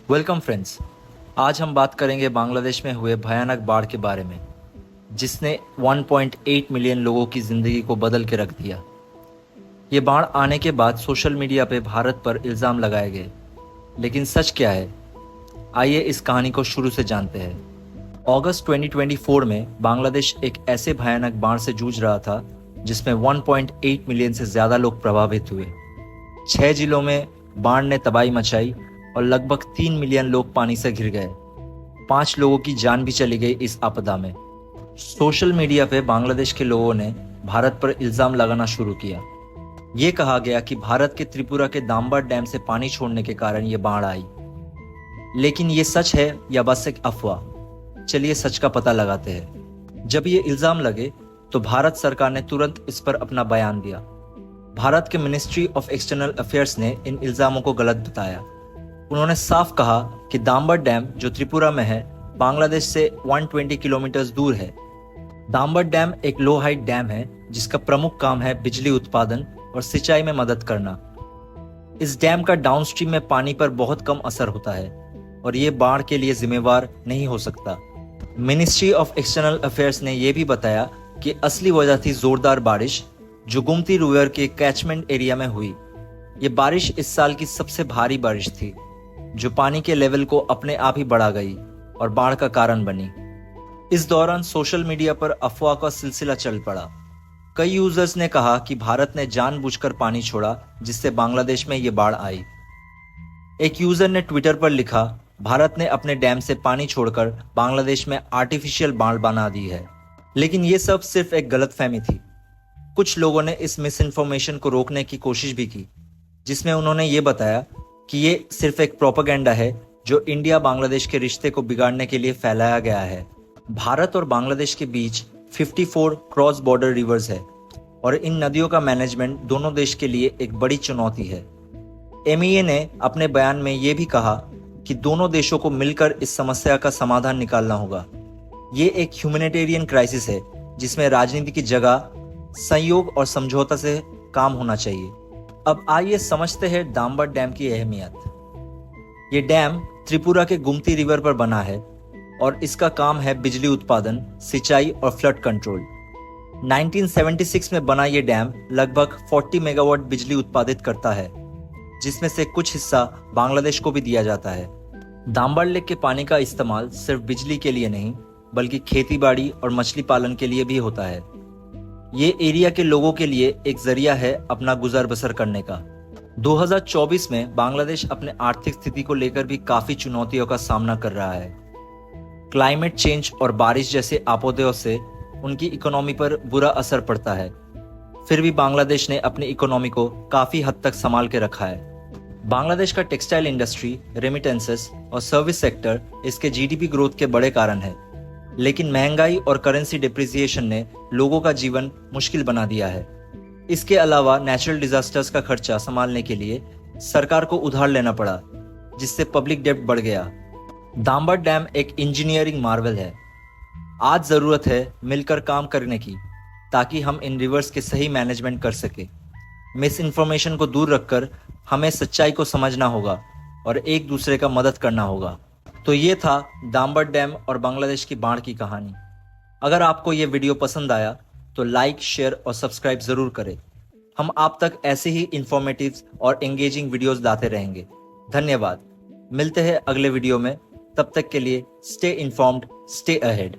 Welcome friends. आज हम बात करेंगे बांग्लादेश में हुए भयानक बाढ़ के बारे में, जिसने 1.8 मिलियन लोगों की ज़िंदगी को बदल के रख दिया। ये बाढ़ आने के बाद सोशल मीडिया पे भारत पर इल्ज़ाम लगाए गए, लेकिन सच क्या है? आइए इस कहानी को शुरू से जानते हैं। अगस्त 2024 में बांग्लादेश एक ऐसे भयानक बाढ़ से जूझ रहा था जिसमें 1.8 मिलियन से ज़्यादा लोग प्रभावित हुए। 6 जिलों में बाढ़ ने तबाही मचाई और लगभग 3 मिलियन लोग पानी से घिर गए। 5 लोगों की जान भी चली गई इस आपदा में। सोशल मीडिया पे बांग्लादेश के लोगों ने भारत पर इल्जाम लगाना शुरू किया। ये कहा गया कि भारत के त्रिपुरा के दाम्बर डैम से पानी छोड़ने के कारण ये बाढ़ आई। लेकिन ये सच है या बस एक अफवाह? चलिए सच का पता लगाते हैं। जब ये इल्जाम लगे तो भारत सरकार ने तुरंत इस पर अपना बयान दिया। भारत के मिनिस्ट्री ऑफ एक्सटर्नल अफेयर्स ने इन इल्जामों को गलत बताया। उन्होंने साफ कहा कि दाम्बर डैम जो त्रिपुरा में है, बांग्लादेश से 120 किलोमीटर दूर है। दाम्बर डैम एक लो हाइट डैम है जिसका प्रमुख काम है बिजली उत्पादन और सिंचाई में मदद करना। इस डैम का डाउनस्ट्रीम में पानी पर बहुत कम असर होता है और ये बाढ़ के लिए जिम्मेवार नहीं हो सकता। मिनिस्ट्री ऑफ एक्सटर्नल अफेयर्स ने यह भी बताया कि असली वजह थी जोरदार बारिश जो गोमती रिवर के कैचमेंट एरिया में हुई। ये बारिश इस साल की सबसे भारी बारिश थी, जो पानी के लेवल को अपने आप ही बढ़ा गई और बाढ़ का कारण बनी। इस दौरान सोशल मीडिया पर अफवाह का सिलसिला चल पड़ा। कई यूजर्स ने कहा कि भारत ने जानबूझकर पानी छोड़ा जिससे बांग्लादेश में ये बाढ़ आई। एक यूजर ने ट्विटर पर लिखा, भारत ने अपने डैम से पानी छोड़कर बांग्लादेश में आर्टिफिशियल बाढ़ बना दी है। लेकिन ये सब सिर्फ एक गलतफहमी थी। कुछ लोगों ने इस मिस इन्फॉर्मेशन को रोकने की कोशिश भी की, जिसमें उन्होंने ये बताया कि ये सिर्फ एक प्रोपेगेंडा है जो इंडिया बांग्लादेश के रिश्ते को बिगाड़ने के लिए फैलाया गया है। भारत और बांग्लादेश के बीच 54 क्रॉस बॉर्डर रिवर्स है और इन नदियों का मैनेजमेंट दोनों देश के लिए एक बड़ी चुनौती है। MEA ने अपने बयान में ये भी कहा कि दोनों देशों को मिलकर इस समस्या का समाधान निकालना होगा। ये एक ह्यूमैनिटेरियन क्राइसिस है जिसमें राजनीति की जगह सहयोग और समझौता से काम होना चाहिए। अब आइए समझते हैं दाम्बर डैम की अहमियत। ये डैम त्रिपुरा के गोमती रिवर पर बना है और इसका काम है बिजली उत्पादन, सिंचाई और फ्लड कंट्रोल। 1976 में बना ये डैम लगभग 40 मेगावाट बिजली उत्पादित करता है, जिसमें से कुछ हिस्सा बांग्लादेश को भी दिया जाता है। दाम्बर लेक के पानी का इस्तेमाल सिर्फ बिजली के लिए नहीं, बल्कि खेतीबाड़ी और मछली पालन के लिए भी होता है। ये एरिया के लोगों के लिए एक जरिया है अपना गुजर बसर करने का। 2024 में बांग्लादेश अपने आर्थिक स्थिति को लेकर भी काफी चुनौतियों का सामना कर रहा है। क्लाइमेट चेंज और बारिश जैसे आपदाओं से उनकी इकोनॉमी पर बुरा असर पड़ता है। फिर भी बांग्लादेश ने अपनी इकोनॉमी को काफी हद तक संभाल के रखा है। बांग्लादेश का टेक्सटाइल इंडस्ट्री, रेमिटेंसेस और सर्विस सेक्टर इसके GDP ग्रोथ के बड़े कारण है। लेकिन महंगाई और करेंसी डिप्रिसिएशन ने लोगों का जीवन मुश्किल बना दिया है। इसके अलावा नेचुरल डिजास्टर्स का खर्चा संभालने के लिए सरकार को उधार लेना पड़ा, जिससे पब्लिक डेब्ट बढ़ गया। दाम्बर डैम एक इंजीनियरिंग मार्वल है। आज जरूरत है मिलकर काम करने की, ताकि हम इन रिवर्स के सही मैनेजमेंट कर सके। मिस इन्फॉर्मेशन को दूर रखकर हमें सच्चाई को समझना होगा और एक दूसरे का मदद करना होगा। तो ये था दाम्बर डैम और बांग्लादेश की बाढ़ की कहानी। अगर आपको ये वीडियो पसंद आया तो लाइक, शेयर और सब्सक्राइब जरूर करें। हम आप तक ऐसे ही इंफॉर्मेटिव और एंगेजिंग वीडियोस लाते रहेंगे। धन्यवाद। मिलते हैं अगले वीडियो में। तब तक के लिए स्टे इन्फॉर्म्ड, स्टे अहेड।